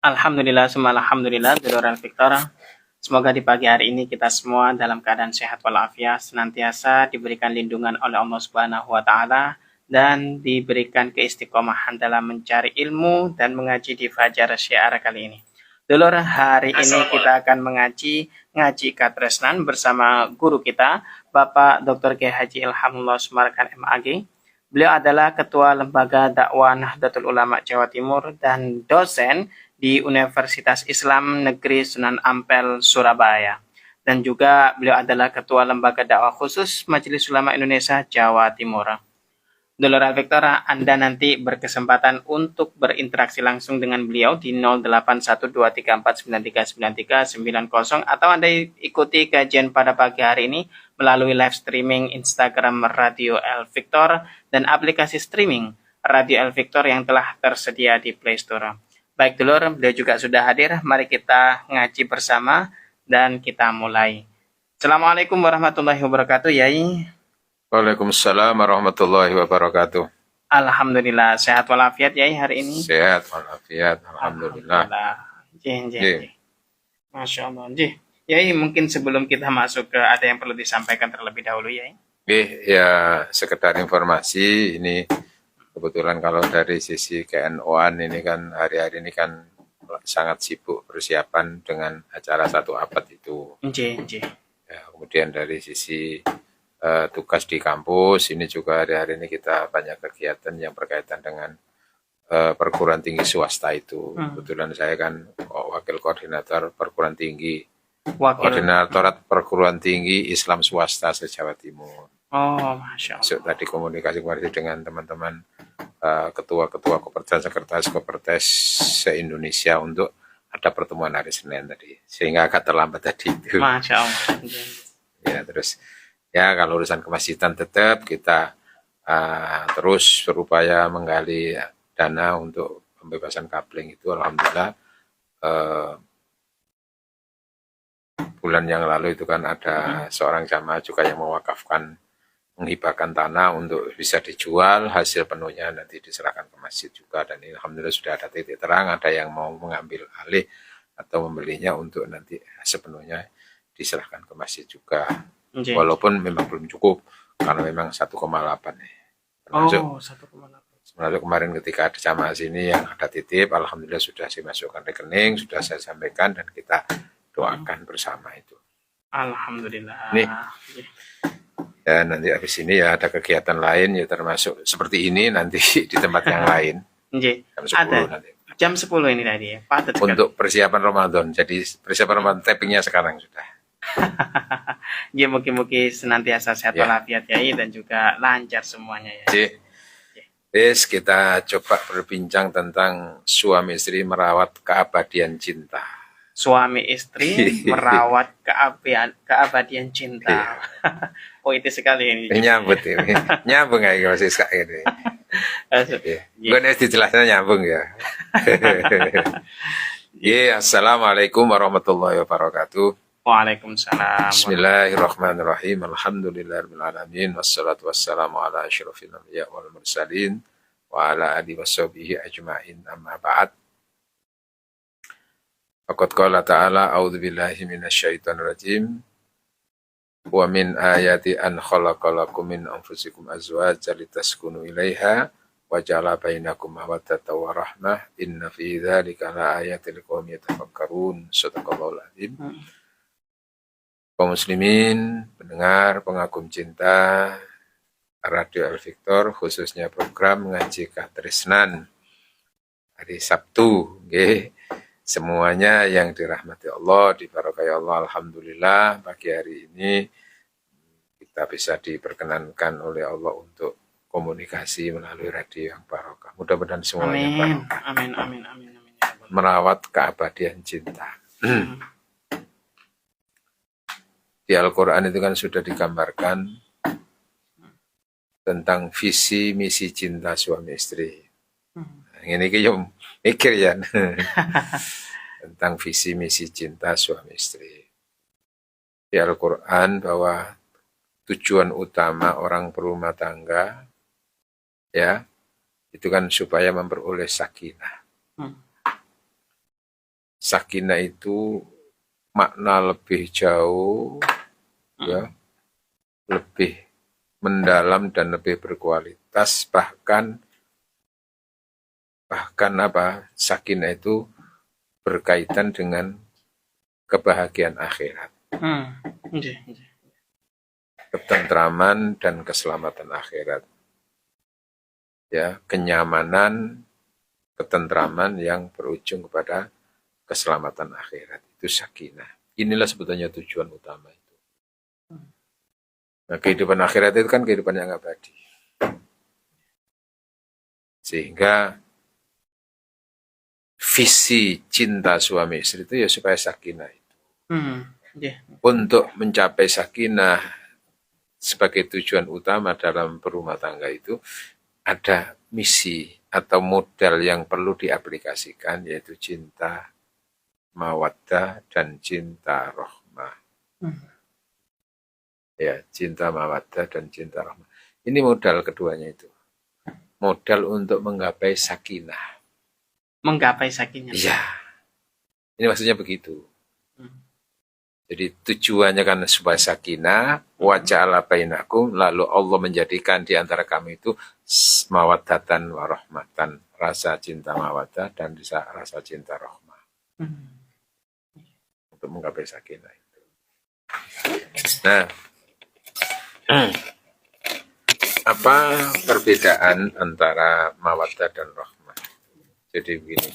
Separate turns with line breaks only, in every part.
Alhamdulillah, semua alhamdulillah, Duluran Victor. Semoga di pagi hari ini kita semua dalam keadaan sehat walafiat, senantiasa diberikan lindungan oleh Allah Subhanahu wa taala dan diberikan keistiqomahan dalam mencari ilmu dan mengaji di Fajar Syiar kali ini. Dulur, hari ini kita akan ngaji Katresnan bersama guru kita, Bapak Dr. Kiai Haji Ilhamullah Sumarkan MAG. Beliau adalah Ketua Lembaga Dakwah Nahdlatul Ulama Jawa Timur dan dosen di Universitas Islam Negeri Sunan Ampel, Surabaya. Dan juga beliau adalah Ketua Lembaga Dakwah Khusus Majelis Ulama Indonesia Jawa Timur. Dulur Victor, Anda nanti berkesempatan untuk berinteraksi langsung dengan beliau di 081234939390 atau Anda ikuti kajian pada pagi hari ini melalui live streaming Instagram Radio El Victor dan aplikasi streaming Radio El Victor yang telah tersedia di Play Store. Baik dulur, beliau juga sudah hadir. Mari kita ngaji bersama dan kita mulai. Assalamualaikum warahmatullahi wabarakatuh, Yai.
Waalaikumsalam warahmatullahi wabarakatuh.
Alhamdulillah, sehat walafiat Yai hari ini.
Sehat walafiat, alhamdulillah.
Masya Allah. Yai, mungkin sebelum kita masuk ke ada yang perlu disampaikan terlebih dahulu, Yai.
Ya sekedar informasi, ini kebetulan kalau dari sisi KNO-an ini kan hari-hari ini kan sangat sibuk persiapan dengan acara 1 Abad itu. Ya, kemudian dari sisi tugas di kampus, ini juga hari-hari ini kita banyak kegiatan yang berkaitan dengan perguruan tinggi swasta itu. Kebetulan saya kan wakil koordinator perguruan tinggi, koordinator perguruan tinggi Islam swasta se-Jawa Timur.
Oh, Masya Allah.
So, tadi komunikasi dengan teman-teman ketua-ketua Koperdas, sekretaris Koperdas se-Indonesia untuk ada pertemuan hari Senin tadi, sehingga agak terlambat tadi itu.
Masya Allah.
Ya, terus ya kalau urusan kemasjidan tetap kita terus berupaya menggali dana untuk pembebasan kabling itu. Alhamdulillah bulan yang lalu itu kan ada seorang jamaah juga yang mewakafkan, menghibahkan tanah untuk bisa dijual, hasil penuhnya nanti diserahkan ke masjid juga. Dan ini alhamdulillah sudah ada titik terang, ada yang mau mengambil alih atau membelinya untuk nanti sepenuhnya diserahkan ke masjid juga. Walaupun memang belum cukup karena memang 1,8 nih. Termasuk 1,8. Kemarin ketika ada jamaah sini yang ada titip, alhamdulillah sudah saya masukkan rekening, sudah saya sampaikan dan kita doakan bersama itu.
Alhamdulillah.
Nih. Ya nanti habis ini ya ada kegiatan lain ya termasuk seperti ini nanti di tempat yang lain.
Jam 10 ada. Nanti. Jam 10 ini tadi ya. Padat
untuk persiapan Ramadan. Jadi persiapan Ramadan tappingnya sekarang sudah.
Ya mungkin senantiasa sehat walafiat ya dan juga lancar semuanya ya.
Yes, kita coba berbincang tentang suami istri merawat keabadian cinta.
Suami istri merawat keabadian cinta. Oh itu sekali ini.
Nyambung ini. Nyambung aja masih sekali ini. Gue nanti dijelasnya nyambung ya. Assalamualaikum warahmatullahi wabarakatuh.
Waalaikumsalam.
Bismillahirrahmanirrahim. Alhamdulillahirabbil alamin wassalatu wassalamu ala asyrofil anbiya wal mursalin wa ala alihi washabihi ajmain. Amma ba'd. Faqad qala ta'ala a'udzubillahi minasyaitonir rajim. Wa min ayati an khalaqalakum min anfusikum azwajan litaskunu ilaiha wa ja'ala bainakum mawaddatan wa rahmah inna fi dzalika laayatil liqaumin yatafakkarun. Shadaqallahul adzim. Kaum muslimin, pendengar, pengagum cinta Radio El Victor, khususnya program Ngaji Katresnan hari Sabtu, semuanya yang dirahmati Allah, diberkahi Allah, alhamdulillah pagi hari ini kita bisa diperkenankan oleh Allah untuk komunikasi melalui radio yang barokah. Mudah-mudahan semuanya barokah.
Amin.
Merawat keabadian cinta. Di Al-Quran itu kan sudah digambarkan tentang visi misi cinta suami istri. Ini kita mikir ya tentang visi misi cinta suami istri. Di Al-Quran bahwa tujuan utama orang berumah tangga ya itu kan supaya memperoleh sakinah. sakinah itu makna lebih jauh, ya, lebih mendalam dan lebih berkualitas, bahkan apa, sakinah itu berkaitan dengan kebahagiaan akhirat, ketentraman dan keselamatan akhirat, ya, kenyamanan, ketentraman yang berujung kepada keselamatan akhirat, itu sakinah. Inilah sebetulnya tujuan utama itu. Nah, kehidupan akhirat itu kan kehidupan yang abadi, sehingga visi cinta suami istri itu ya supaya sakinah itu. Untuk mencapai sakinah sebagai tujuan utama dalam berumah tangga itu ada misi atau modal yang perlu diaplikasikan, yaitu cinta mawaddah dan cinta rahmah. Ya, cinta mawaddah dan cinta rahmah. Ini modal keduanya itu. Modal untuk menggapai sakinah.
Menggapai sakinah.
Iya. Ini maksudnya begitu. Jadi tujuannya kan supaya sakinah, wa ja'ala bainakum, lalu Allah menjadikan di antara kami itu mawaddatan wa rahmatan, rasa cinta mawaddah dan rasa cinta rahmah. Untuk menggapai sakinah itu. Nah, apa perbedaan antara mawaddah dan rahmah? Jadi begini.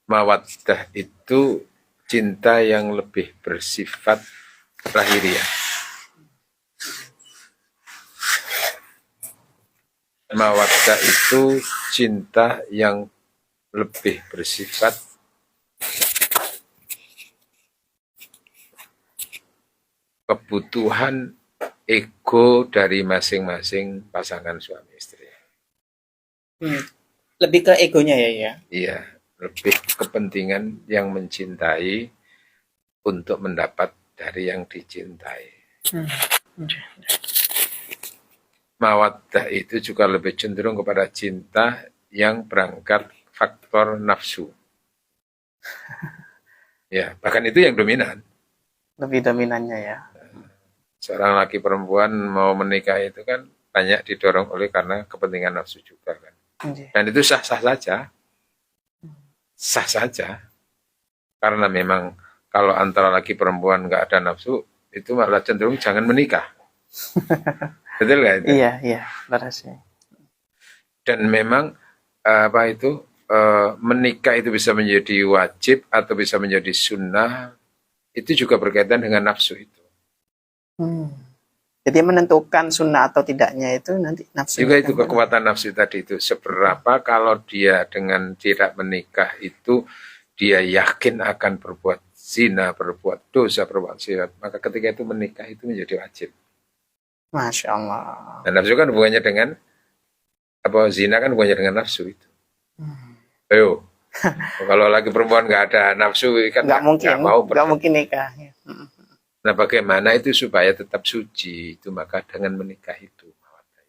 Mawaddah itu cinta yang lebih bersifat lahiriah. Mawaddah itu cinta yang lebih bersifat kebutuhan ego dari masing-masing pasangan suami istri.
Lebih ke egonya ya?
Iya, lebih kepentingan yang mencintai untuk mendapat dari yang dicintai. Mawaddah itu juga lebih cenderung kepada cinta yang berangkat faktor nafsu. Ya, bahkan itu yang dominan.
Lebih dominannya ya.
Seorang laki perempuan mau menikah itu kan banyak didorong oleh karena kepentingan nafsu juga kan. Dan itu sah-sah saja. Sah saja. Karena memang kalau antara laki perempuan nggak ada nafsu, itu malah cenderung jangan menikah. Betul nggak itu?
Iya, berhasil.
Dan memang menikah itu bisa menjadi wajib atau bisa menjadi sunnah, itu juga berkaitan dengan nafsu itu.
Jadi menentukan sunnah atau tidaknya itu nanti nafsu.
Juga itu kekuatan nafsu tadi itu. Seberapa kalau dia dengan tidak menikah itu dia yakin akan berbuat zina, berbuat dosa, berbuat maksiat, maka ketika itu menikah itu menjadi wajib.
Masya Allah.
Dan nafsu kan hubungannya dengan zina kan hubungannya dengan nafsu itu. Ayo, kalau lagi perempuan nggak ada nafsu kan nggak
mungkin nikah.
Nah, bagaimana itu supaya tetap suci itu, maka dengan menikah itu mawaddah.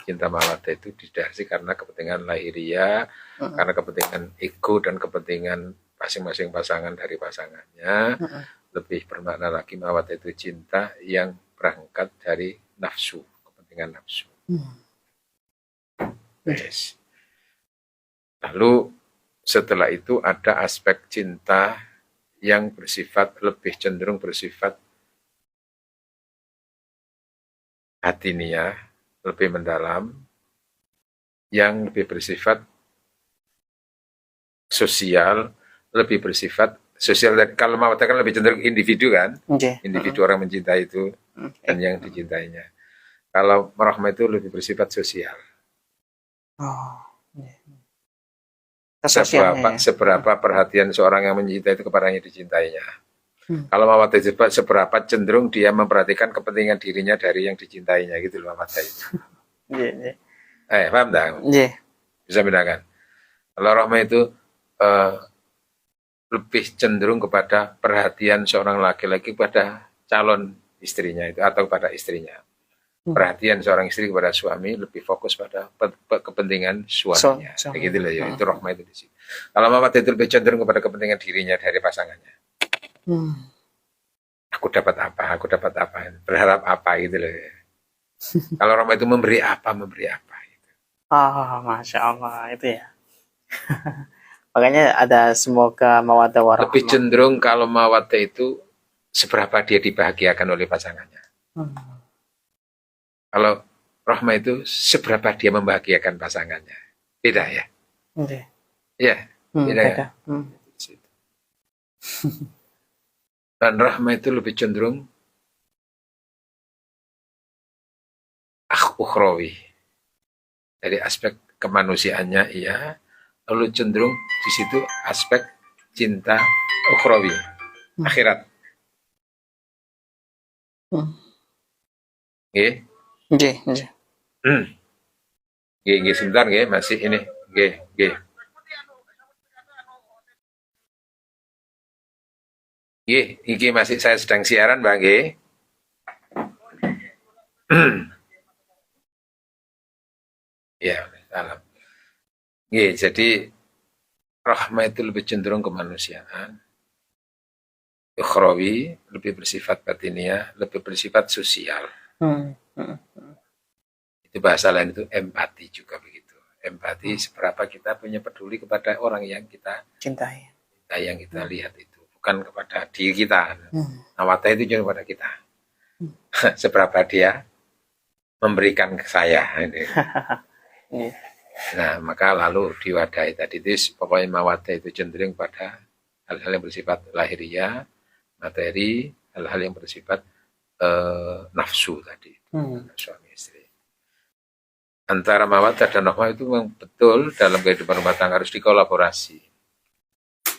Cinta mawaddah itu didasari karena kepentingan lahiriah, karena kepentingan ego dan kepentingan masing-masing pasangan dari pasangannya. Lebih bermakna lagi mawaddah itu cinta yang berangkat dari nafsu, kepentingan nafsu. Yes. Lalu setelah itu ada aspek cinta yang bersifat lebih cenderung bersifat hatiniah, lebih mendalam, yang lebih bersifat sosial, lebih bersifat sosial. Kalau mawaddah kan lebih cenderung individu kan, individu orang mencintai itu dan yang dicintainya. Kalau rahmah itu lebih bersifat sosial. Seberapa perhatian seorang yang mencintai itu kepada yang dicintainya. Kalau mawaddah itu seberapa cenderung dia memperhatikan kepentingan dirinya dari yang dicintainya, gitu loh mawaddah itu. Paham tak? Bisa bedakan. Kalau rahmah itu lebih cenderung kepada perhatian seorang laki-laki pada calon istrinya itu atau pada istrinya. Perhatian seorang istri kepada suami lebih fokus pada kepentingan suaminya. Kayak gitu loh ya. Itu rahmah itu di situ. Kalau mawaddah itu lebih cenderung kepada kepentingan dirinya dari pasangannya. Aku dapat apa? Aku dapat apa? Berharap apa gitu loh ya. Kalau rahmah itu memberi apa gitu.
Masya Allah itu ya. Makanya ada semoga mawaddah warahmah.
Lebih cenderung kalau mawaddah itu seberapa dia dibahagiakan oleh pasangannya. Kalau rahmah itu seberapa dia membahagiakan pasangannya. Beda ya? Iya, beda ya? Dan rahmah itu lebih cenderung ukhrawi. Dari aspek kemanusiaannya iya, lalu cenderung di situ aspek cinta ukhrawi, akhirat. Nggih.
Nggih.
Nggih, sebentar nggih, masih ini. Nggih. Nggih, iki masih saya sedang siaran, Mbak nggih. Ya, salam. Nggih, jadi rahmah itu lebih cenderung kemanusiaan. Ukhrawi, lebih bersifat batiniah, lebih bersifat sosial. Itu bahasa lain itu empati juga begitu. Empati seberapa kita punya peduli kepada orang yang kita
cintai,
yang kita lihat itu, bukan kepada diri kita. Mawaddah itu cuma kepada kita. Seberapa dia memberikan ke saya. Nah, maka lalu diwadahi tadi itu pokoknya mawaddah itu cenderung pada hal-hal yang bersifat lahiriah, materi, hal-hal yang bersifat nafsu tadi. Suami istri. Antara mawaddah dan rahmah itu memang betul dalam kehidupan rumah tangga harus dikolaborasi.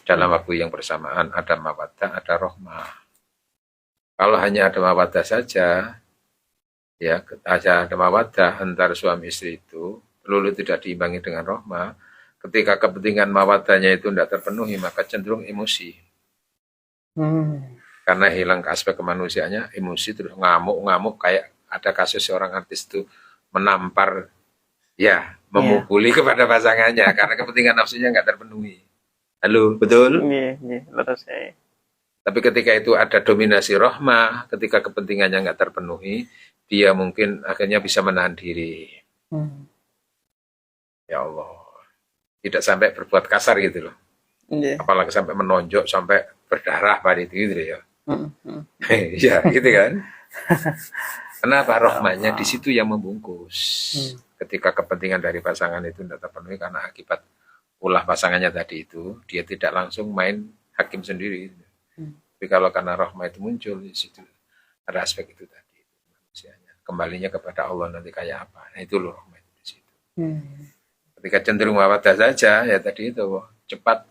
Dalam waktu yang bersamaan ada mawaddah, ada rahmah. Kalau hanya ada mawaddah saja, ya ada mawaddah antara suami istri itu, lalu tidak diimbangi dengan rahmah, ketika kepentingan mawaddahnya itu tidak terpenuhi, maka cenderung emosi. Karena hilang ke aspek kemanusiaannya, emosi terus ngamuk kayak ada kasus seorang artis itu menampar, ya memukuli kepada pasangannya karena kepentingan nafsunya nggak terpenuhi. Halo, betul?
Iya, betul saya.
Tapi ketika itu ada dominasi rahmah, ketika kepentingannya nggak terpenuhi, dia mungkin akhirnya bisa menahan diri. Ya Allah, tidak sampai berbuat kasar gitu loh. Apalagi sampai menonjok, sampai berdarah pada itu gitu ya. Ya, gitu kan. Kenapa rahmahnya di situ yang membungkus? Ketika kepentingan dari pasangan itu tidak terpenuhi karena akibat ulah pasangannya tadi itu, dia tidak langsung main hakim sendiri. Tapi kalau karena rahmah itu muncul di situ ada aspek itu tadi, manusianya kembalinya kepada Allah nanti kayak apa. Nah itu loh rahmah itu di situ. Ketika cenderung mawaddah saja, ya tadi itu cepat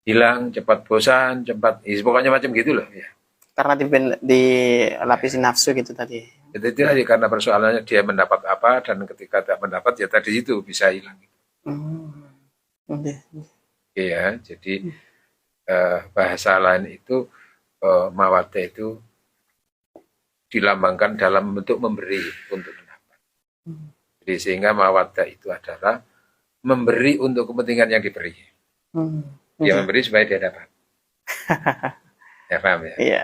hilang, cepat bosan, cepat, pokoknya macam gitu loh ya.
Karena dilapisi nafsu gitu tadi.
Itu tadi karena persoalannya dia mendapat apa dan ketika tidak mendapat ya tadi itu bisa hilang. Iya, jadi bahasa lain itu mawaddah itu dilambangkan dalam bentuk memberi untuk mendapat. Jadi sehingga mawaddah itu adalah memberi untuk kepentingan yang diberi. Dia memberi supaya dia dapat. Ya paham ya?
Iya.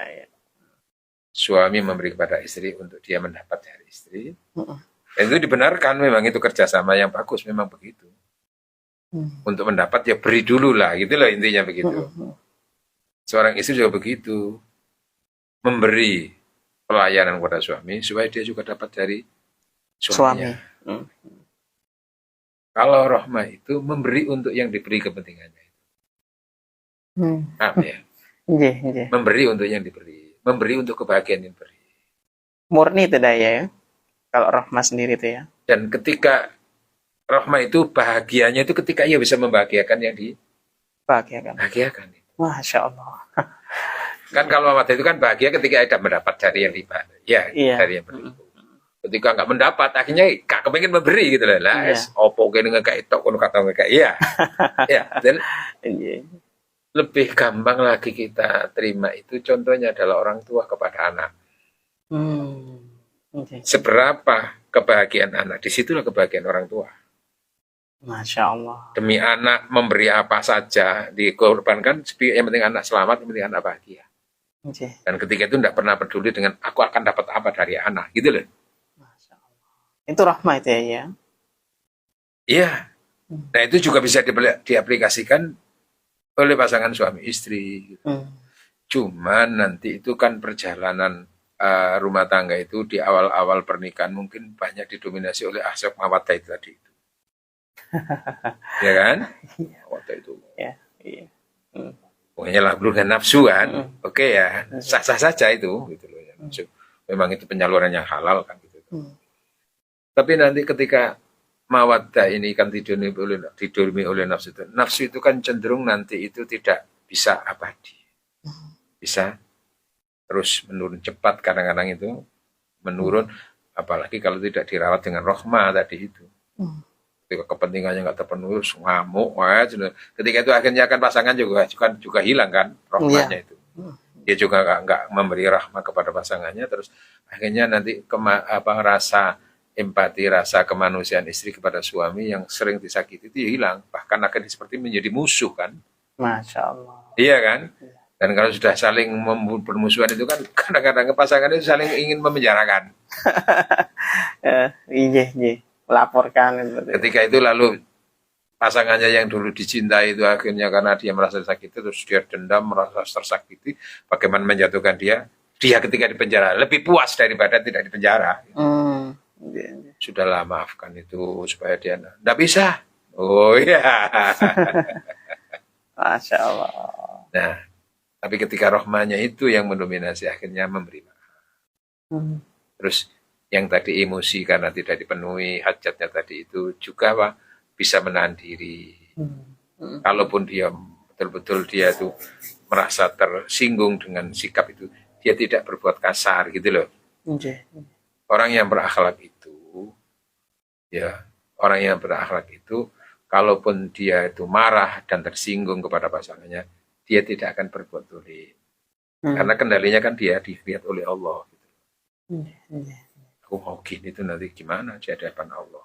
Suami memberi kepada istri untuk dia mendapat dari istri. Dan itu dibenarkan, memang itu kerjasama yang bagus, memang begitu. Untuk mendapat ya beri dulu lah, gitu loh intinya begitu. Seorang istri juga begitu, memberi pelayanan kepada suami supaya dia juga dapat dari suaminya. Kalau rahmah itu memberi untuk yang diberi kepentingannya. Paham ya? Memberi untuk yang diberi, memberi untuk kebahagiaan yang diberi.
Murni itu daya ya, kalau rahmah sendiri itu ya.
Dan ketika rahmah itu bahagianya itu ketika ia bisa membahagiakan yang dibahagiakan.
Masya Allah.
Kan kalau mawaddah itu kan bahagia ketika ada mendapat dari yang dari yang beri. Ketika nggak mendapat, akhirnya gak kepengen memberi gitu lah. Opo kene ngekek tok kono kata ngekek. Iya. Ya, dan lebih gampang lagi kita terima itu contohnya adalah orang tua kepada anak.
Oke.
Seberapa kebahagiaan anak, disitulah kebahagiaan orang tua.
Masya Allah.
Demi anak memberi apa saja, dikorbankan, yang penting anak selamat, yang penting anak bahagia.
Oke.
Dan ketika itu tidak pernah peduli dengan aku akan dapat apa dari anak, gitu loh.
Masya Allah. Itu rahmat ya.
Iya. Nah itu juga bisa diaplikasikan oleh pasangan suami istri. Cuman nanti itu kan perjalanan rumah tangga itu di awal-awal pernikahan mungkin banyak didominasi oleh aspek mawaddah itu tadi. Ya kan? Mawaddah itu.
Ya. Iya.
Pokoknya lah belum nafsu kan. Oke ya, sah-sah saja itu. Gitu loh. Memang itu penyaluran yang halal kan. Gitu. Tapi nanti ketika mawaddah ini kan didormi oleh nafsu itu. Nafsu itu kan cenderung nanti itu tidak bisa abadi. Bisa terus menurun cepat kadang-kadang itu menurun, apalagi kalau tidak dirawat dengan rahmah tadi itu. Ketika kepentingannya nggak terpenuhi, ngamuk, ketika itu akhirnya kan pasangan juga hilang kan rahmahnya itu. Dia juga nggak memberi rahmah kepada pasangannya, terus akhirnya nanti rasa empati, rasa kemanusiaan istri kepada suami yang sering disakiti itu hilang, bahkan akan seperti menjadi musuh kan.
Masya Allah.
Iya kan? Dan kalau sudah saling bermusuhan itu kan kadang-kadang pasangan itu saling ingin memenjarakan.
Iya. Laporkan.
Ketika itu lalu pasangannya yang dulu dicintai itu akhirnya karena dia merasa sakit terus dia dendam, merasa tersakiti, bagaimana menjatuhkan dia ketika di penjara lebih puas daripada tidak di penjara. Sudahlah maafkan itu supaya dia tidak bisa. Oh iya.
Masya Allah.
Nah, tapi ketika rohmanya itu yang mendominasi akhirnya memberi maaf. Terus yang tadi emosi karena tidak dipenuhi hajatnya tadi itu juga bisa menahan diri. Kalaupun dia betul-betul dia itu merasa tersinggung dengan sikap itu, dia tidak berbuat kasar gitu loh. Orang yang berakhlak itu, ya orang yang berakhlak itu, kalaupun dia itu marah dan tersinggung kepada pasangannya, dia tidak akan berbuat dolim. Karena kendalinya kan dia dilihat oleh Allah. Gitu. Aku mau gini itu nanti gimana di hadapan Allah.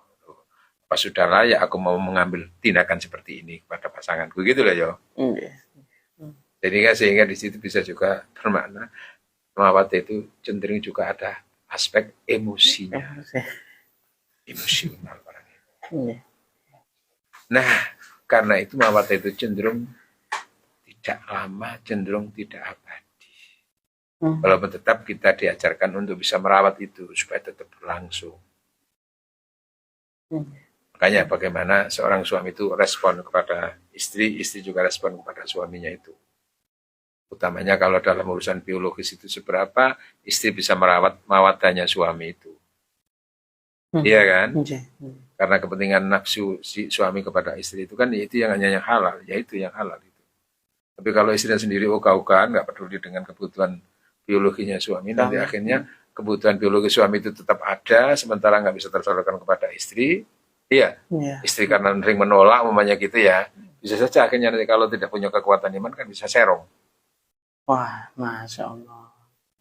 Pas sudah layak aku mau mengambil tindakan seperti ini kepada pasanganku gitu loh ya. Jadi kan sehingga di situ bisa juga bermakna mawaddah itu cenderung juga ada aspek emosinya. Emosional orangnya. Nah, karena itu mawaddah itu cenderung tidak lama, cenderung tidak abadi. Walaupun tetap kita diajarkan untuk bisa merawat itu supaya tetap berlangsung. Makanya bagaimana seorang suami itu respon kepada istri, istri juga respon kepada suaminya itu. Utamanya kalau dalam urusan biologis itu seberapa istri bisa merawat mawaddahnya suami itu. Iya kan? Karena kepentingan nafsu si suami kepada istri itu kan itu yang hanya yang halal, yaitu yang halal itu. Tapi kalau istrinya sendiri ogah-ogahan, nggak peduli dengan kebutuhan biologinya suami, nanti akhirnya kebutuhan biologi suami itu tetap ada, sementara nggak bisa tersalurkan kepada istri. Iya, istri karena sering menolak, umpamanya gitu ya, bisa saja akhirnya nanti kalau tidak punya kekuatan iman kan bisa serong.
Wah, Masya Allah.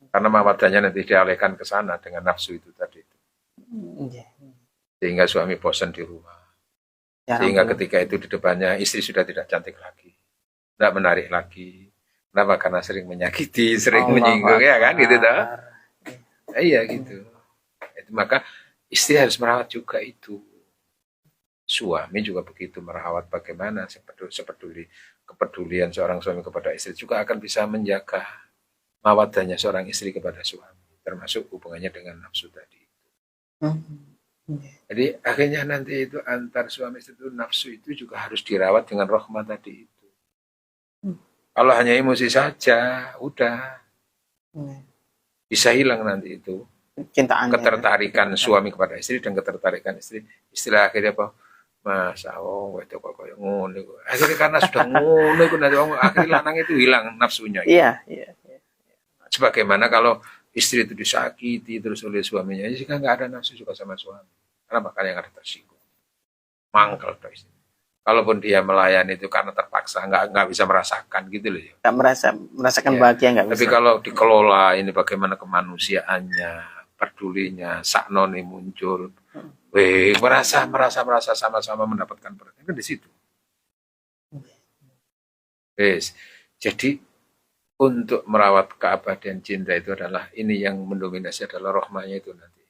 Karena mawaddahnya nanti dialihkan ke sana dengan nafsu itu tadi. Sehingga suami bosan di rumah. Sehingga ketika itu di depannya istri sudah tidak cantik lagi, tidak menarik lagi. Kenapa? Karena sering menyakiti, sering menyinggung, ya kan, gitu dah. Iya gitu. Maka istri harus merawat juga itu. Suami juga begitu merawat, bagaimana kepedulian seorang suami kepada istri juga akan bisa menjaga mawaddahnya seorang istri kepada suami, termasuk hubungannya dengan nafsu tadi. Jadi akhirnya nanti itu antar suami istri itu nafsu itu juga harus dirawat dengan rahmat tadi itu. Kalau hanya emosi saja, udah bisa hilang nanti itu ketertarikan suami kepada istri dan ketertarikan istri. Istilah akhirnya apa? Mas, itu kok kayak ngono. Akhirnya karena sudah ngono itu nanti akhirnya lanang itu hilang nafsunya.
Iya.
Sebagaimana kalau istri itu disakiti terus oleh suaminya, jadi kan nggak ada nafsu juga sama suami. Karena makanya yang ada tersinggung, mangkel tuh istri. Kalaupun dia melayani itu karena terpaksa, nggak bisa merasakan gitu loh. Nggak
merasakan bahagia nggak bisa.
Tapi kalau dikelola ini bagaimana kemanusiaannya, pedulinya, saknone muncul. Merasa sama-sama mendapatkan perhatian kan di situ. Jadi untuk merawat keabadian cinta itu adalah ini yang mendominasi adalah rohmahnya itu nanti.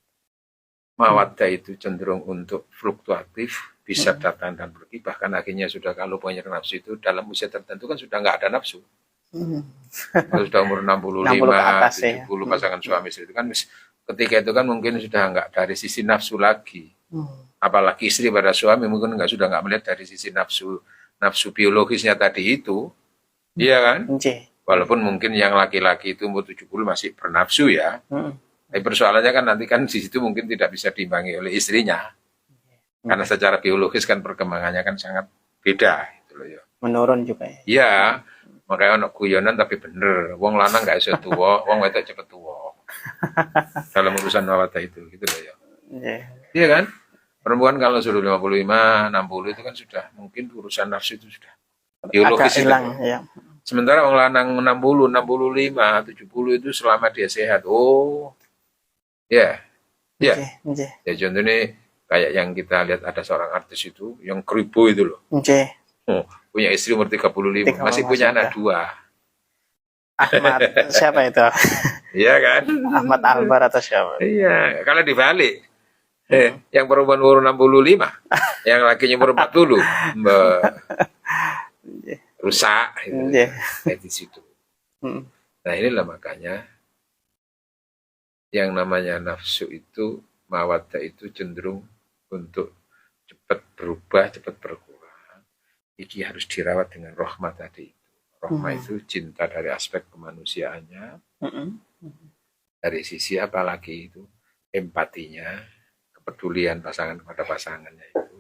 Mawaddah itu cenderung untuk fluktuatif, bisa datang dan pergi, bahkan akhirnya sudah kalau punya nafsu itu dalam usia tertentu kan sudah nggak ada nafsu. Kalau sudah umur 65, 70 pasangan suami istri itu kan ketika itu kan mungkin sudah nggak dari sisi nafsu lagi. Apalagi istri pada suami mungkin sudah nggak melihat dari sisi nafsu biologisnya tadi itu. Iya kan? Walaupun mungkin yang laki-laki itu umur 70 masih bernafsu ya. Tapi persoalannya kan nanti kan di situ mungkin tidak bisa diimbangi oleh istrinya. Karena secara biologis kan perkembangannya kan sangat beda gitu loh ya.
Menurun juga ya.
Iya, makanya anak guyonan tapi bener. Wong lanang gak iso tuwa, wong wedok cepet tuwa. Dalam urusan mawaddah itu gitu loh ya. Iya kan? Perempuan kalau sudah 55, 60 itu kan sudah mungkin urusan nafsu itu sudah biologis hilang ya. Sementara orang lanang 60, 65, 70 itu selama dia sehat. Oh, ya, ya. Ya contohnya kayak yang kita lihat ada seorang artis itu yang Kribo itu loh. Punya istri umur 35, masih punya anak 2.
Ahmad siapa itu?
Iya kan?
Ahmad Albar atau siapa?
Iya, kalau dibalik. Yang perempuan umur 65, yang lakinya umur 40. Rusak gitu. Di situ. Nah inilah makanya yang namanya nafsu itu, mawaddah itu cenderung untuk cepat berubah, cepat berkurang. Ini harus dirawat dengan rahmah tadi itu. Rahmah itu cinta dari aspek kemanusiaannya, dari sisi apalagi itu empatinya, kepedulian pasangan kepada pasangannya itu,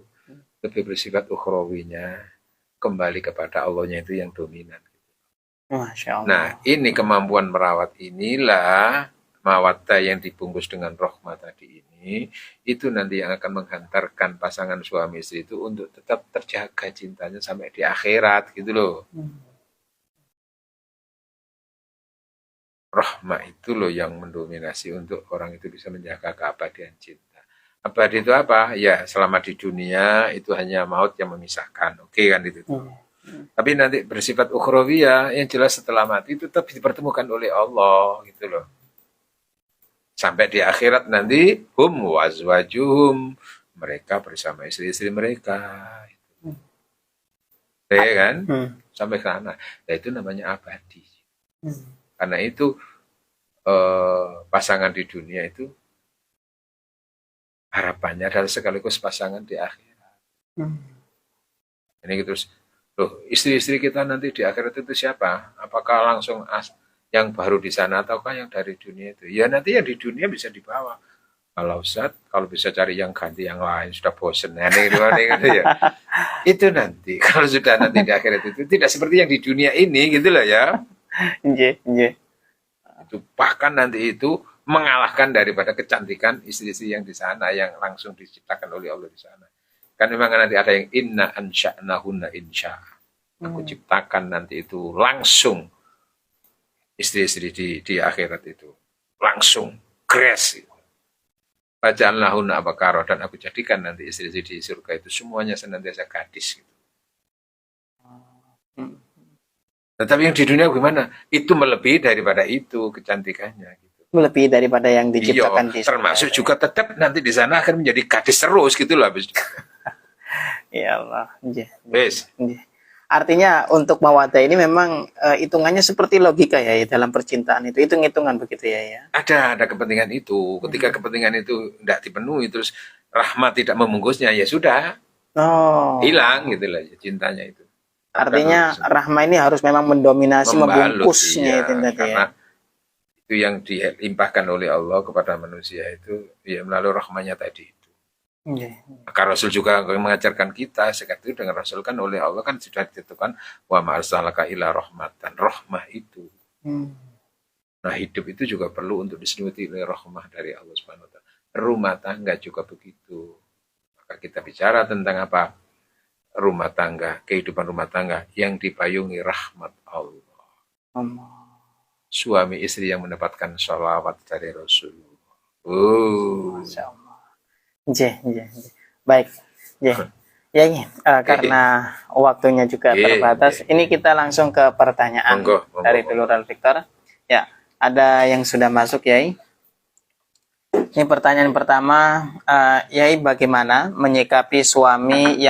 lebih bersifat ukhrawinya, kembali kepada Allahnya itu yang dominan.
Masya Allah.
Nah, ini kemampuan merawat inilah mawaddah yang dibungkus dengan rahmah tadi ini, itu nanti yang akan menghantarkan pasangan suami istri itu untuk tetap terjaga cintanya sampai di akhirat gitu loh. Rahmah itu loh yang mendominasi untuk orang itu bisa menjaga keabadian cinta. Abadi itu apa? Ya, selama di dunia itu hanya maut yang memisahkan. Oke kan itu. Tapi nanti bersifat ukhrawiyah, yang jelas setelah mati itu tetap dipertemukan oleh Allah gitu loh. Sampai di akhirat nanti hum wazwajuhum, mereka bersama istri-istri mereka. Ya kan? Sampai ke sana. Nah, itu namanya abadi. Karena itu pasangan di dunia itu harapannya adalah sekaligus pasangan di akhirat. Ini terus, loh istri-istri kita nanti di akhirat itu siapa? Apakah langsung yang baru di sana ataukah yang dari dunia itu? Ya nanti yang di dunia bisa dibawa. Kalau Ustaz, kalau bisa cari yang ganti yang lain sudah bosen. Nah, gitu ya. Itu nanti kalau sudah nanti di akhirat itu tidak seperti yang di dunia ini gitu loh ya. Itu bahkan nanti itu mengalahkan daripada kecantikan istri-istri yang di sana yang langsung diciptakan oleh Allah di sana. Kan memang nanti ada yang inna ansha'nahunna insya. Aku ciptakan nanti itu langsung istri-istri di akhirat itu langsung grace. Faja'alnahunna abakara, dan aku jadikan nanti istri-istri di surga itu semuanya senantiasa gadis gitu. Tetapi yang di dunia gimana? Itu melebihi daripada itu kecantikannya gitu.
Melebihi daripada yang diciptakan di surga.
Termasuk juga tetap nanti di sana akan menjadi gadis terus gitu lah.
Ya Allah. Artinya untuk mawaddah ini memang hitungannya seperti logika ya dalam percintaan itu. Hitung-hitungan begitu ya.
Ada kepentingan itu. Ketika kepentingan itu tidak dipenuhi terus rahmat tidak membungkusnya ya sudah. Hilang gitu lah cintanya itu.
Artinya rahmah ini harus memang mendominasi, membungkusnya itu
karena itu yang dilimpahkan oleh Allah kepada manusia itu ya melalui rahmanya tadi itu. Maka Rasul juga mengajarkan kita sekat itu dengan Rasul kan oleh Allah kan sudah ditentukan wa ma'arsalaka ila rahmatan, rahmah itu. Nah hidup itu juga perlu untuk diselimuti oleh rahmah dari Allah Subhanahu wa taala. Rumah tangga juga begitu. Maka kita bicara tentang apa? Rumah tangga, kehidupan rumah tangga yang dipayungi rahmat Allah. Suami istri yang mendapatkan sholawat dari Rasulullah.
Masya Allah. Baik. Ya ini karena waktunya juga terbatas. Ini kita langsung ke pertanyaan dari dulur Al-Victor. Ya, ada yang sudah masuk, Yai. Ini pertanyaan pertama, Yai, bagaimana menyikapi suami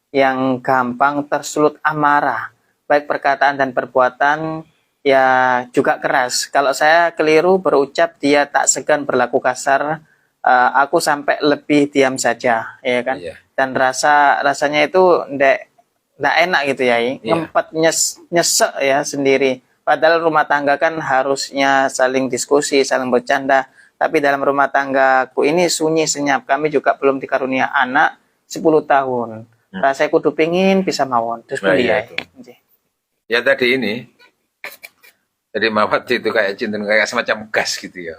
yang gampang tersulut amarah, baik perkataan dan perbuatan, ya juga keras. Kalau saya keliru berucap, dia tak segan berlaku kasar. Aku sampai lebih diam saja, ya kan? Iya. Dan rasanya itu ndak enak gitu ya, ngempet nyesek ya sendiri. Padahal rumah tangga kan harusnya saling diskusi, saling bercanda. Tapi dalam rumah tanggaku ini sunyi senyap. Kami juga belum dikarunia anak 10 tahun. Rasanya kudu pingin bisa mawon. Terus dia itu.
Ya tadi ini. Jadi mawat itu kayak cinta kayak semacam gas gitu ya.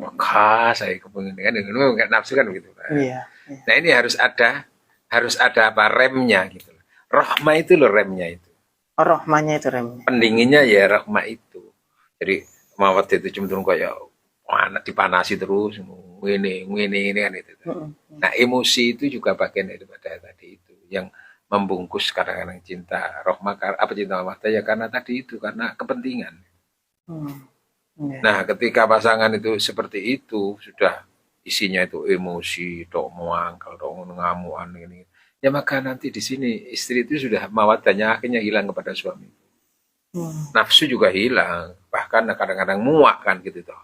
Maka saya kepingin kan nggak nafsu kan gitu. Iya. Nah ini harus ada apa remnya gitu. Rohma itu loh remnya itu.
Oh, rohmanya itu remnya.
Pendinginnya ya rohma itu. Jadi mawat itu cenderung kayak anak dipanasi terus ini kan itu. Nah emosi itu juga bagian daripada tadi itu yang membungkus kadang-kadang cinta rohma apa cinta mawat ya karena tadi itu karena kepentingan. Nah, ketika pasangan itu seperti itu, sudah isinya itu emosi, tok muangkal, tok ngamuan ini. Ya maka nanti di sini istri itu sudah mawadahnya akhirnya hilang kepada suami. Nafsu juga hilang, bahkan kadang-kadang muak kan gitu toh.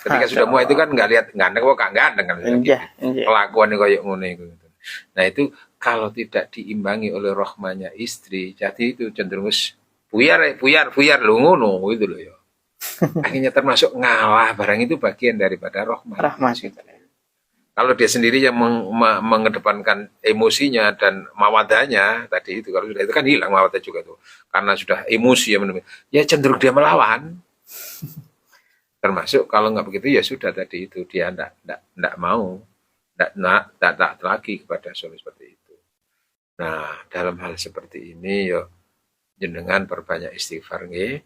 Ketika sudah muak itu kan nggak lihat ganteng kok ganteng kan gitu. Kelakuannya kayak ngono gitu. Nah, itu kalau tidak diimbangi oleh rohmanya istri, jadi itu cenderung buyar lu ngono gitu loh ya. Akhirnya termasuk ngalah barang itu bagian daripada rahmat. Kalau dia sendiri yang mengedepankan emosinya dan mawadahnya tadi itu kalau sudah itu kan hilang mawadah juga tuh karena sudah emosi ya cenderung dia melawan. Termasuk kalau nggak begitu ya sudah tadi itu dia ndak mau ndak lagi kepada suami seperti itu. Nah dalam hal seperti ini ya jenengan perbanyak istighfar nggih.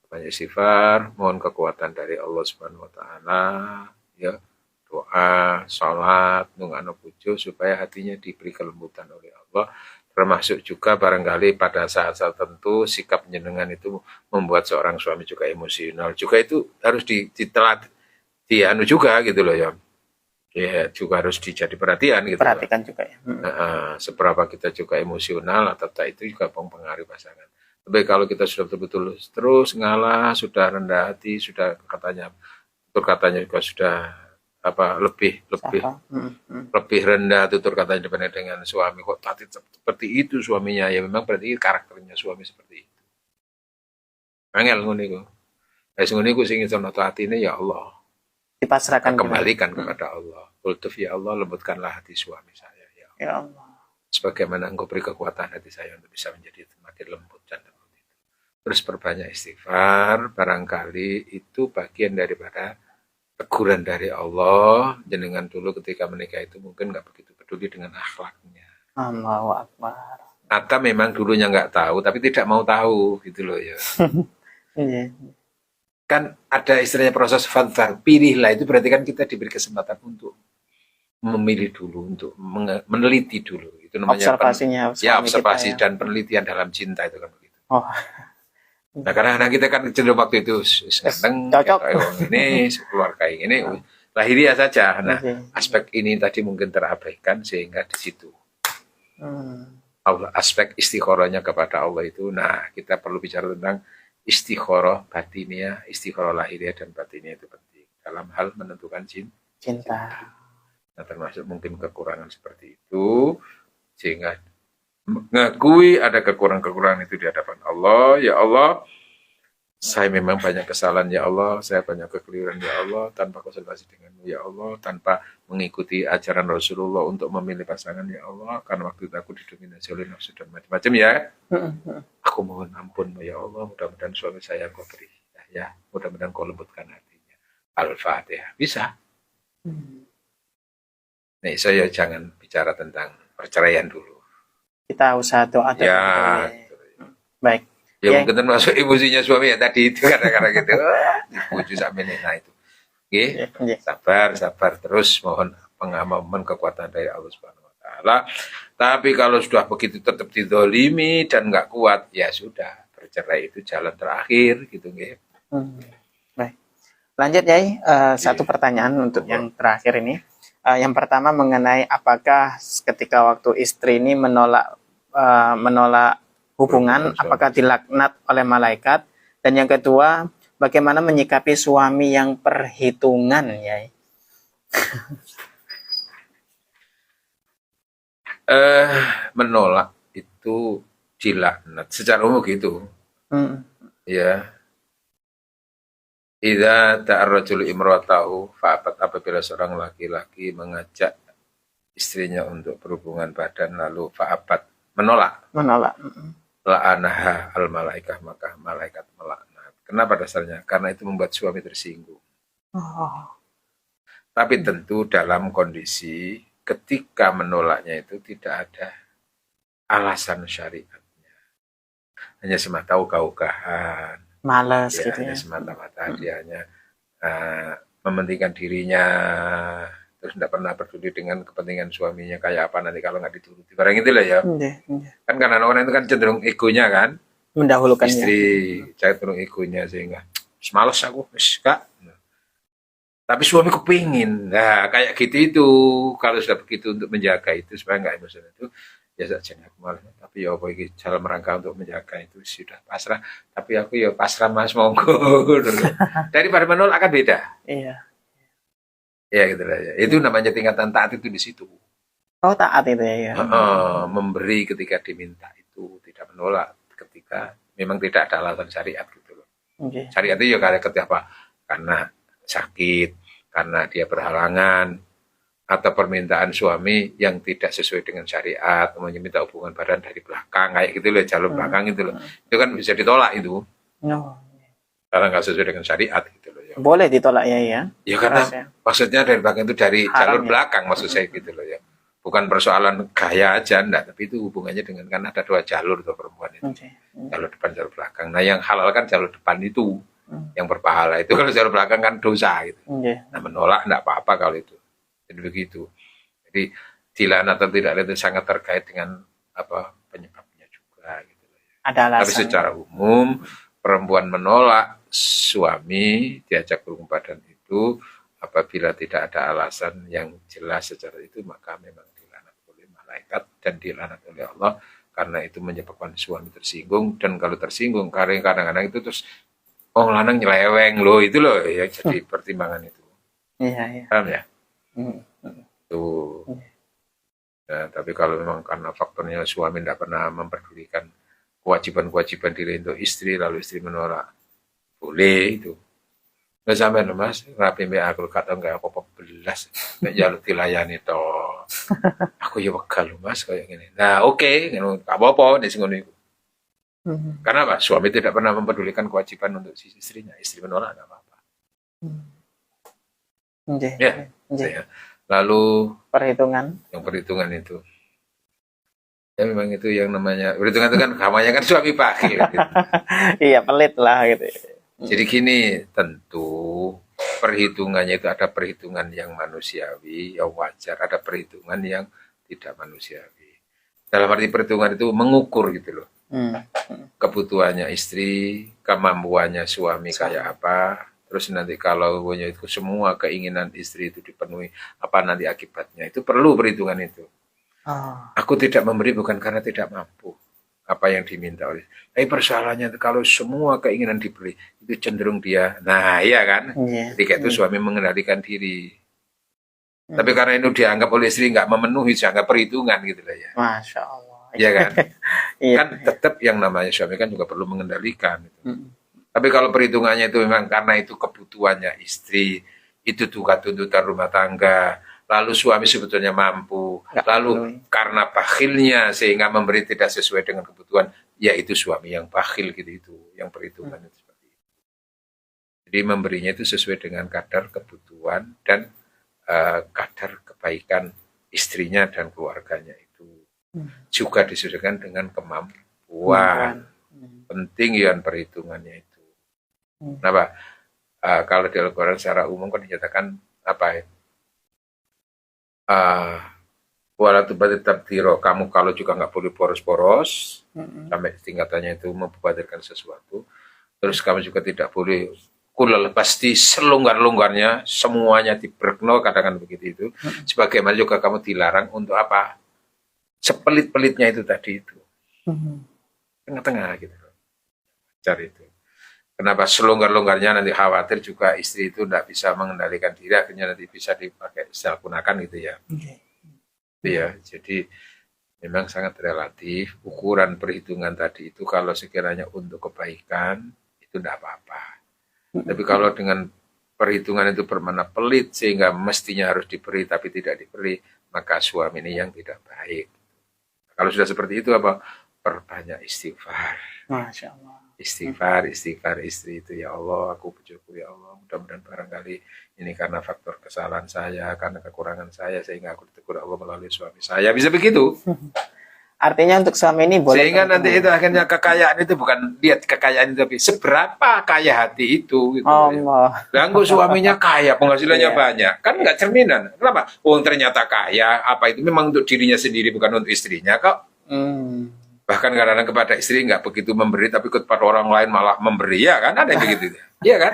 Banyak istighfar, mohon kekuatan dari Allah Subhanahu wa taala, ya. Doa, salat, nungano pujo supaya hatinya diberi kelembutan oleh Allah. Termasuk juga barangkali pada saat-saat tertentu sikap jenengan itu membuat seorang suami juga emosional. Juga itu harus ditelat dianu juga gitu loh ya. Ya juga harus dijadi perhatian gitu.
Perhatikan juga ya.
Seberapa kita juga emosional atau tak itu juga mempengaruhi pasangan. Tapi kalau kita sudah betul-betul terus ngalah, sudah rendah hati, sudah katanya juga sudah apa lebih rendah tutur katanya dibanding dengan suami kok tadi seperti itu suaminya ya memang berarti karakternya suami seperti itu. Angel ngono iku. Wis ngono iku sing iso nato atine ya Allah.
Dipasrahkan
kembalikan kepada Allah. Ultuf ya Allah lembutkanlah hati suami saya ya.
Ya Allah.
Sebagaimana Engkau beri kekuatan hati saya untuk bisa menjadi semakin lembut dan terus perbanyak istighfar, barangkali itu bagian daripada teguran dari Allah. Jenengan dulu ketika menikah itu mungkin nggak begitu peduli dengan akhlaknya.
Allahu Akbar.
Atau memang dulunya nggak tahu, tapi tidak mau tahu gitu loh ya. Kan ada istilahnya proses fadhar, pilihlah itu berarti kan kita diberi kesempatan untuk memilih dulu, untuk meneliti dulu. Itu namanya
observasinya.
Observasi dan penelitian dalam cinta itu kan begitu. Nah karena kita kan cenderung waktu itu ganteng,
cocok
ini keluarga ini lahiriah saja. Nah aspek ini tadi mungkin terabaikan sehingga di situ Allah aspek istikharahnya kepada Allah itu. Nah kita perlu bicara tentang istikharah batiniah, istikharah lahiriah dan batiniah itu penting dalam hal menentukan cinta. Nah termasuk mungkin kekurangan seperti itu sehingga mengakui ada kekurangan-kekurangan itu di hadapan Allah. Ya Allah, saya memang banyak kesalahan ya Allah, saya banyak kekeliruan ya Allah, tanpa konsultasi denganmu ya Allah, tanpa mengikuti ajaran Rasulullah untuk memilih pasangan ya Allah, karena waktu itu aku didominasi oleh nafsu dan macam-macam ya. Aku mohon ampun ya Allah, mudah-mudahan suami saya kau beri ya, mudah-mudahan kau lembutkan hatinya. Al-Fatihah. Bisa. Nih saya jangan bicara tentang perceraian dulu.
Kita usaha doa.
Ya.
Baik.
Ya mungkin termasuk emosinya suami ya tadi itu kadang-kadang gitu. Dipuji sampai nah itu. Nggih.
Nggih.
Sabar terus, mohon pengampunan kekuatan dari Allah Subhanahu wa taala. Tapi kalau sudah begitu tetap dizalimi dan nggak kuat, ya sudah, bercerai itu jalan terakhir gitu nggih.
Baik. Lanjut Yai, satu pertanyaan untuk yang terakhir ini. Yang pertama mengenai apakah ketika waktu istri ini menolak hubungan, apakah dilaknat oleh malaikat? Dan yang kedua, bagaimana menyikapi suami yang perhitungan, Yai?
Menolak itu dilaknat secara umum gitu. Ya. Idza ta'arrajul imratahu fa'abat, apabila seorang laki-laki mengajak istrinya untuk berhubungan badan lalu fa'abat, menolak. La'anaha al malaikah, maka malaikat melaknat. Kenapa dasarnya? Karena itu membuat suami tersinggung. Tapi tentu dalam kondisi ketika menolaknya itu tidak ada alasan syariatnya. Hanya semata ogah-ogahan.
Malas
ya,
gitu
hanya
ya.
semata-mata dia hanya mementingkan dirinya, terus tidak pernah peduli dengan kepentingan suaminya kayak apa nanti kalau nggak dituruti. Barang itulah ya. Kan karena orang itu kan cenderung egonya kan.
Mendahulukan
istri, cenderung egonya sehingga males aku, kak. Tapi suami kepingin. Nah, kayak gitu itu. Kalau sudah begitu untuk menjaga itu supaya nggak emosional itu, ya saja aku malas. Tapi ya apa ini dalam rangka untuk menjaga itu sudah pasrah. Tapi aku ya pasrah mas monggo. Daripada menolak kan beda.
Iya.
Ya gitu lah ya. Itu namanya tingkatan taat itu di situ.
Oh taat itu ya.
Memberi ketika diminta itu, tidak menolak ketika memang tidak ada alasan syariat gitu loh. Syariat itu ya karena ketika apa? Karena sakit, karena dia berhalangan, atau permintaan suami yang tidak sesuai dengan syariat, meminta hubungan badan dari belakang, kayak gitu loh, jalur belakang itu loh. Itu kan bisa ditolak itu. Karena nggak sesuai dengan syariat gitu loh. Ya.
Boleh ditolak ya.
Ya karena maksudnya dari belakang itu dari jalur belakang maksud saya gitu loh ya. Bukan persoalan gaya aja, enggak, tapi itu hubungannya dengan kan ada dua jalur tuh perempuan itu. Jalur depan, jalur belakang. Nah yang halal kan jalur depan itu. Yang berpahala itu, kalau jalur belakang kan dosa gitu. Nah menolak enggak apa-apa kalau itu. Jadi begitu. Jadi dilaknat atau tidak itu sangat terkait dengan apa penyebabnya juga gitu.
Ada alasan.
Tapi secara umum perempuan menolak suami diajak berhubungan badan itu apabila tidak ada alasan yang jelas secara itu, maka memang dilaknat oleh malaikat dan dilaknat oleh Allah karena itu menyebabkan suami tersinggung. Dan kalau tersinggung kadang-kadang itu terus lanang nyeleweng loh, itu loh ya, jadi pertimbangan itu.
Iya.
Paham ya? Tuh. Nah, tapi kalau memang karena faktornya suami tidak pernah memperdulikan kewajiban-kewajiban diri untuk istri, lalu istri menolak, boleh itu. Nggak sampai mas, rapi mbak aku kata nggak apa-apa belas, nggak jalur dilayani toh. Aku ya wakal mas kayak gini. Nah oke, nggak apa-apa di sini. Karena apa? Suami tidak pernah mempedulikan kewajiban untuk istrinya, istri menolak nggak apa-apa. Ya. Lalu perhitungan itu. Ya memang itu yang namanya perhitungan itu kan namanya kan suami bakhil. Gitu.
Iya pelit lah gitu.
Jadi gini, tentu perhitungannya itu ada perhitungan yang manusiawi, yang wajar, ada perhitungan yang tidak manusiawi. Dalam arti perhitungan itu mengukur gitu loh. Kebutuhannya istri, kemampuannya suami kayak apa, terus nanti kalau itu semua keinginan istri itu dipenuhi, apa nanti akibatnya, itu perlu perhitungan itu. Aku tidak memberi bukan karena tidak mampu apa yang diminta oleh. Tapi persoalannya kalau semua keinginan diberi itu cenderung dia. Nah, iya kan? Ketika itu suami mengendalikan diri. Tapi karena itu dianggap oleh istri nggak memenuhi, dianggap perhitungan gitu lah ya.
Masya Allah.
Iya kan? Kan tetap yang namanya suami kan juga perlu mengendalikan. Tapi kalau perhitungannya itu memang karena itu kebutuhannya istri, itu juga tuntutan rumah tangga. Lalu suami sebetulnya mampu, lalu karena bakhilnya sehingga memberi tidak sesuai dengan kebutuhan, yaitu suami yang bakhil gitu itu, yang perhitungan itu seperti itu. Jadi memberinya itu sesuai dengan kadar kebutuhan dan kadar kebaikan istrinya dan keluarganya itu. Juga disesuaikan dengan kemampuan. Penting ya perhitungannya itu. Kenapa? Kalau di Al-Quran secara umum kan dinyatakan apa ya? Wala tubadir tabdiro, kamu kalau juga nggak boleh boros-boros sampai tingkatannya itu membadirkan sesuatu. Terus kamu juga tidak boleh kulal, pasti selonggar-longgarnya semuanya dibrekno, katakan begitu itu. Sebagaimana juga kamu dilarang untuk apa? Sepelit-pelitnya itu tadi itu. Tengah-tengah gitu. Cari itu. Kenapa selonggar-longgarnya, nanti khawatir juga istri itu tidak bisa mengendalikan diri, akhirnya nanti bisa dipakai gunakan gitu ya. Ya, jadi memang sangat relatif. Ukuran perhitungan tadi itu kalau sekiranya untuk kebaikan itu tidak apa-apa. Tapi kalau dengan perhitungan itu bermakna pelit sehingga mestinya harus diberi tapi tidak diberi, maka suami ini yang tidak baik. Kalau sudah seperti itu apa? Perbanyak istighfar.
Masya Allah.
Istighfar istri itu, ya Allah, aku bojoku, ya Allah, mudah-mudahan barangkali ini karena faktor kesalahan saya, karena kekurangan saya, sehingga aku ditegur Allah melalui suami saya. Bisa begitu.
Artinya untuk suami ini boleh.
Sehingga nanti itu akhirnya kekayaan itu bukan lihat kekayaan itu, tapi seberapa kaya hati itu. Gitu,
Allah.
Ganggu suaminya kaya, penghasilannya
Iya.
banyak. Kan nggak cerminan. Kenapa? Oh ternyata kaya, apa itu memang untuk dirinya sendiri, bukan untuk istrinya kok. Bahkan kadang-kadang kepada istri nggak begitu memberi, tapi kepada orang lain malah memberi, ya kan? Ada yang begitu, iya kan?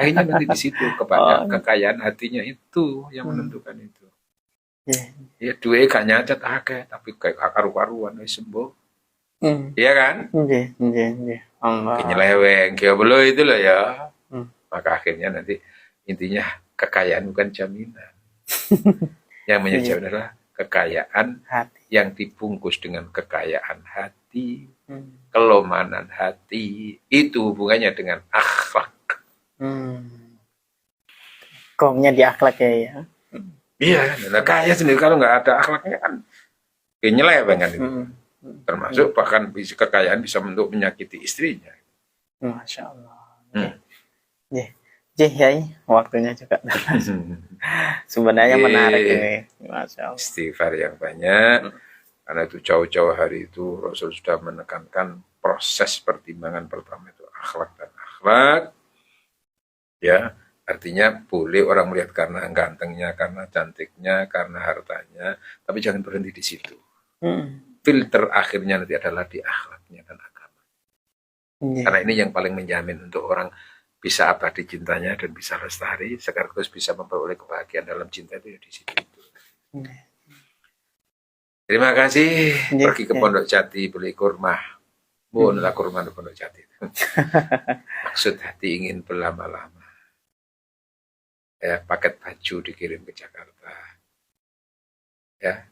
Akhirnya nanti di situ kepada kekayaan hatinya itu yang menentukan itu. Ya duit gak nyacat akeh, tapi kayak karu-karuan wis sembuh. Iya kan?
Allah.
Penyeleweng, kiobelo itu loh ya. Maka akhirnya nanti intinya kekayaan bukan jaminan. Yang menjadi adalah kekayaan
Hati.
yang dibungkus dengan kekayaan hati, kelomanan hati, itu hubungannya dengan akhlak.
Komnya di akhlak ya.
Iya, nah, kaya sendiri kalau nggak ada akhlaknya kan nyeleweng kan itu. Termasuk bahkan kekayaan bisa untuk menyakiti istrinya.
Masya Allah. Yai, waktunya juga. Sebenarnya menarik ini. Masya Allah.
Istighfar yang banyak. Karena itu jauh-jauh hari itu Rasul sudah menekankan proses pertimbangan pertama itu akhlak dan akhlak. Ya, artinya boleh orang melihat karena gantengnya, karena cantiknya, karena hartanya, tapi jangan berhenti di situ. Filter akhirnya nanti adalah di akhlaknya dan agama. Karena ini yang paling menjamin untuk orang bisa abadi cintanya dan bisa lestari, sekaligus bisa memperoleh kebahagiaan dalam cinta itu ya di situ. Terima kasih. Pergi ke Pondok Jati beli kurma. Bukanlah kurma di Pondok Jati. Maksud hati ingin berlama-lama. Ya, paket baju dikirim ke Jakarta. Ya,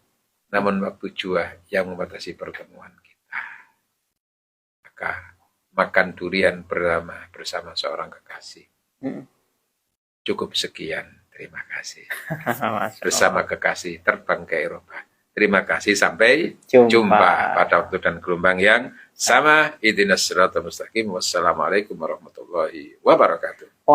namun waktu jua yang membatasi pertemuan kita. Maka makan durian bersama seorang kekasih. Cukup sekian. Terima kasih. Bersama kekasih terbang ke Eropa. Terima kasih, sampai jumpa pada waktu dan gelombang yang sama. Ihdinas siratal mustaqim. Wassalamualaikum warahmatullahi wabarakatuh.